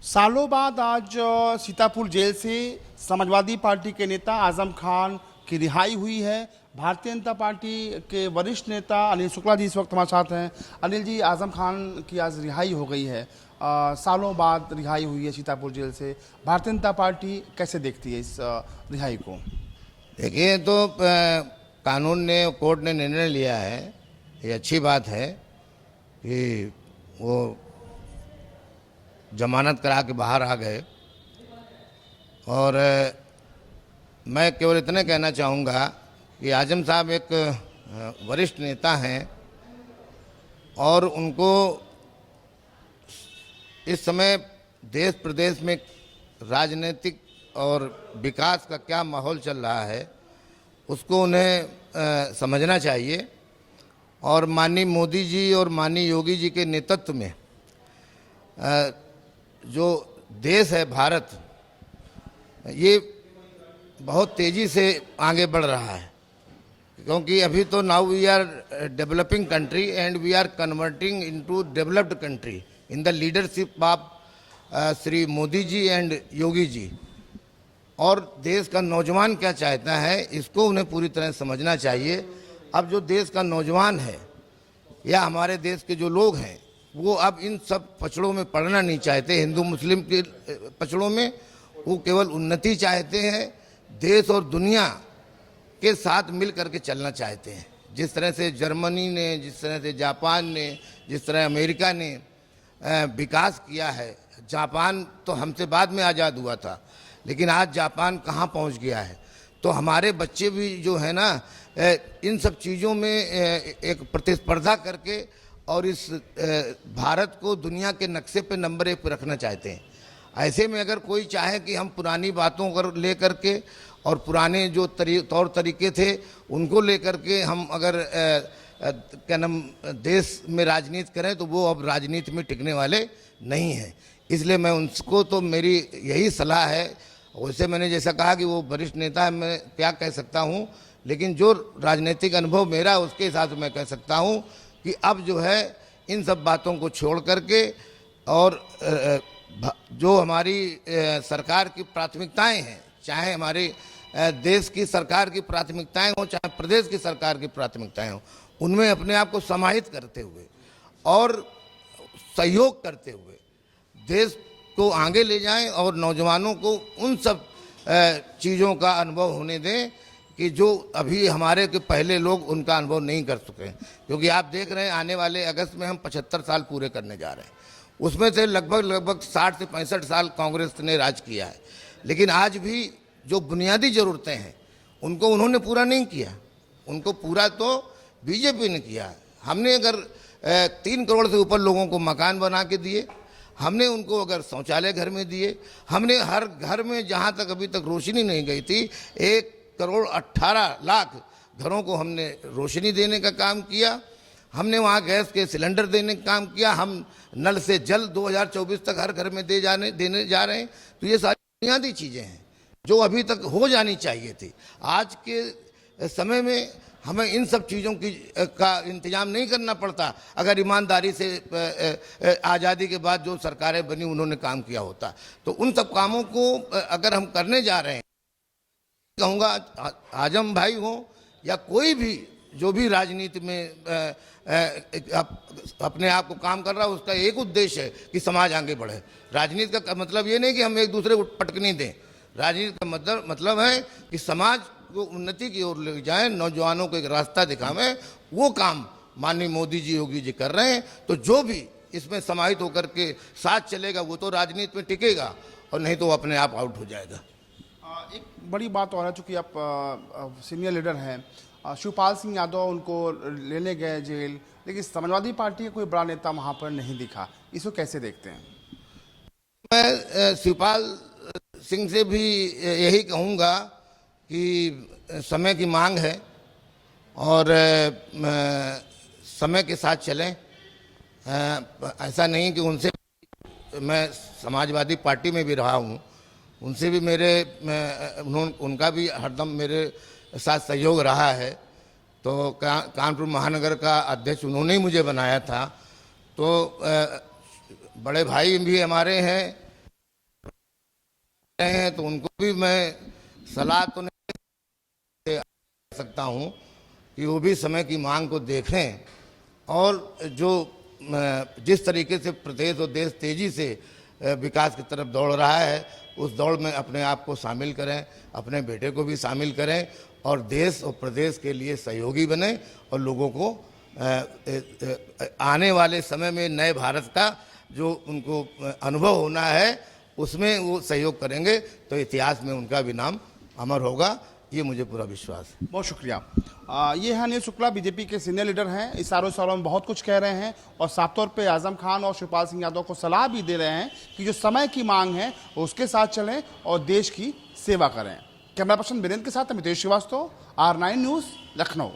सालों बाद आज सीतापुर जेल से समाजवादी पार्टी के नेता आजम खान की रिहाई हुई है। भारतीय जनता पार्टी के वरिष्ठ नेता अनिल शुक्ला जी इस वक्त हमारे साथ हैं। अनिल जी, आजम खान की आज रिहाई हो गई है। सालों बाद रिहाई हुई है सीतापुर जेल से। भारतीय जनता पार्टी कैसे देखती है इस रिहाई को? देखिए, तो कानून ने, कोर्ट ने निर्णय लिया है, ये अच्छी बात है कि वो जमानत करा के बाहर आ गए। और मैं केवल इतने कहना चाहूँगा कि आजम साहब एक वरिष्ठ नेता हैं और उनको इस समय देश प्रदेश में राजनीतिक और विकास का क्या माहौल चल रहा है उसको उन्हें समझना चाहिए। और माननीय मोदी जी और माननीय योगी जी के नेतृत्व में जो देश है भारत, ये बहुत तेज़ी से आगे बढ़ रहा है, क्योंकि अभी तो now we are developing country and we are converting into developed country in the leadership of Shri Modi ji and Yogi ji. और देश का नौजवान क्या चाहता है इसको उन्हें पूरी तरह समझना चाहिए। अब जो देश का नौजवान है या हमारे देश के जो लोग हैं वो अब इन सब पचड़ों में पड़ना नहीं चाहते, हिंदू मुस्लिम के पचड़ों में। वो केवल उन्नति चाहते हैं, देश और दुनिया के साथ मिल करके चलना चाहते हैं। जिस तरह से जर्मनी ने, जिस तरह से जापान ने, जिस तरह अमेरिका ने विकास किया है। जापान तो हमसे बाद में आज़ाद हुआ था, लेकिन आज जापान कहाँ पहुँच गया है। तो हमारे बच्चे भी जो है ना, इन सब चीज़ों में एक प्रतिस्पर्धा करके और इस भारत को दुनिया के नक्शे पे नंबर 1 पे रखना चाहते हैं। ऐसे में अगर कोई चाहे कि हम पुरानी बातों को ले करके और पुराने जो तौर तरीके थे उनको ले करके हम अगर क्या नाम देश में राजनीति करें, तो वो अब राजनीति में टिकने वाले नहीं हैं। इसलिए मैं उनको, तो मेरी यही सलाह है। वैसे मैंने जैसा कहा कि वो वरिष्ठ नेता है, मैं क्या कह सकता हूँ, लेकिन जो राजनीतिक अनुभव मेरा उसके हिसाब से मैं कह सकता हूँ कि अब जो है इन सब बातों को छोड़ करके और जो हमारी सरकार की प्राथमिकताएं हैं, चाहे हमारे देश की सरकार की प्राथमिकताएं हों, चाहे प्रदेश की सरकार की प्राथमिकताएं हों, उनमें अपने आप को समाहित करते हुए और सहयोग करते हुए देश को आगे ले जाएं और नौजवानों को उन सब चीज़ों का अनुभव होने दें कि जो अभी हमारे के पहले लोग उनका अनुभव नहीं कर सके। क्योंकि आप देख रहे हैं आने वाले अगस्त में हम 75 साल पूरे करने जा रहे हैं। उसमें से लगभग 60 से 65 साल कांग्रेस ने राज किया है, लेकिन आज भी जो बुनियादी ज़रूरतें हैं उनको उन्होंने पूरा नहीं किया। उनको पूरा तो बीजेपी ने किया। हमने अगर 3 करोड़ से ऊपर लोगों को मकान बना के दिए, हमने उनको अगर शौचालय घर में दिए, हमने हर घर में जहाँ तक अभी तक रोशनी नहीं गई थी 1 करोड़ 18 लाख घरों को हमने रोशनी देने का काम किया। हमने वहाँ गैस के सिलेंडर देने का काम किया। हम नल से जल 2024 तक हर घर में देने जा रहे हैं। तो ये सारी बुनियादी चीज़ें हैं जो अभी तक हो जानी चाहिए थी। आज के समय में हमें इन सब चीज़ों का इंतजाम नहीं करना पड़ता अगर ईमानदारी से आज़ादी के बाद जो सरकारें बनी उन्होंने काम किया होता। तो उन सब कामों को अगर हम करने जा रहे हैं, कहूँगा आजम भाई हो या कोई भी जो भी राजनीति में अपने आप को काम कर रहा है, उसका एक उद्देश्य है कि समाज आगे बढ़े। राजनीति का मतलब ये नहीं कि हम एक दूसरे को पटकनी दें। राजनीति का मतलब है कि समाज को उन्नति की ओर ले जाएं, नौजवानों को एक रास्ता दिखावें। वो काम माननीय मोदी जी, योगी जी कर रहे हैं। तो जो भी इसमें समाहित होकर के साथ चलेगा वो तो राजनीति में टिकेगा, और नहीं तो वो अपने आप आउट हो जाएगा। एक बड़ी बात और है, चूँकि आप सीनियर लीडर हैं, शिवपाल सिंह यादव उनको लेने गए जेल, लेकिन समाजवादी पार्टी का कोई बड़ा नेता वहाँ पर नहीं दिखा। इसको कैसे देखते हैं? मैं शिवपाल सिंह से भी यही कहूँगा कि समय की मांग है और समय के साथ चलें। ऐसा नहीं कि उनसे, मैं समाजवादी पार्टी में भी रहा हूँ, उनसे भी उनका भी हरदम मेरे साथ सहयोग रहा है। तो कानपुर महानगर का अध्यक्ष उन्होंने ही मुझे बनाया था। तो बड़े भाई भी हमारे हैं रहे हैं तो उनको भी मैं सलाह तो नहीं दे सकता हूं कि वो भी समय की मांग को देखें और जो जिस तरीके से प्रदेश और देश तेजी से विकास की तरफ दौड़ रहा है उस दौड़ में अपने आप को शामिल करें, अपने बेटे को भी शामिल करें और देश और प्रदेश के लिए सहयोगी बने और लोगों को आने वाले समय में नए भारत का जो उनको अनुभव होना है उसमें वो सहयोग करेंगे तो इतिहास में उनका भी नाम अमर होगा, ये मुझे पूरा विश्वास है। बहुत शुक्रिया। ये हैं अनिल शुक्ला, बीजेपी के सीनियर लीडर हैं। इस सालों में बहुत कुछ कह रहे हैं और साफ तौर पे आजम खान और शिवपाल सिंह यादव को सलाह भी दे रहे हैं कि जो समय की मांग है उसके साथ चलें और देश की सेवा करें। कैमरा पर्सन वीरेंद्र के साथ मितेश श्रीवास्तव, R9 न्यूज़, लखनऊ।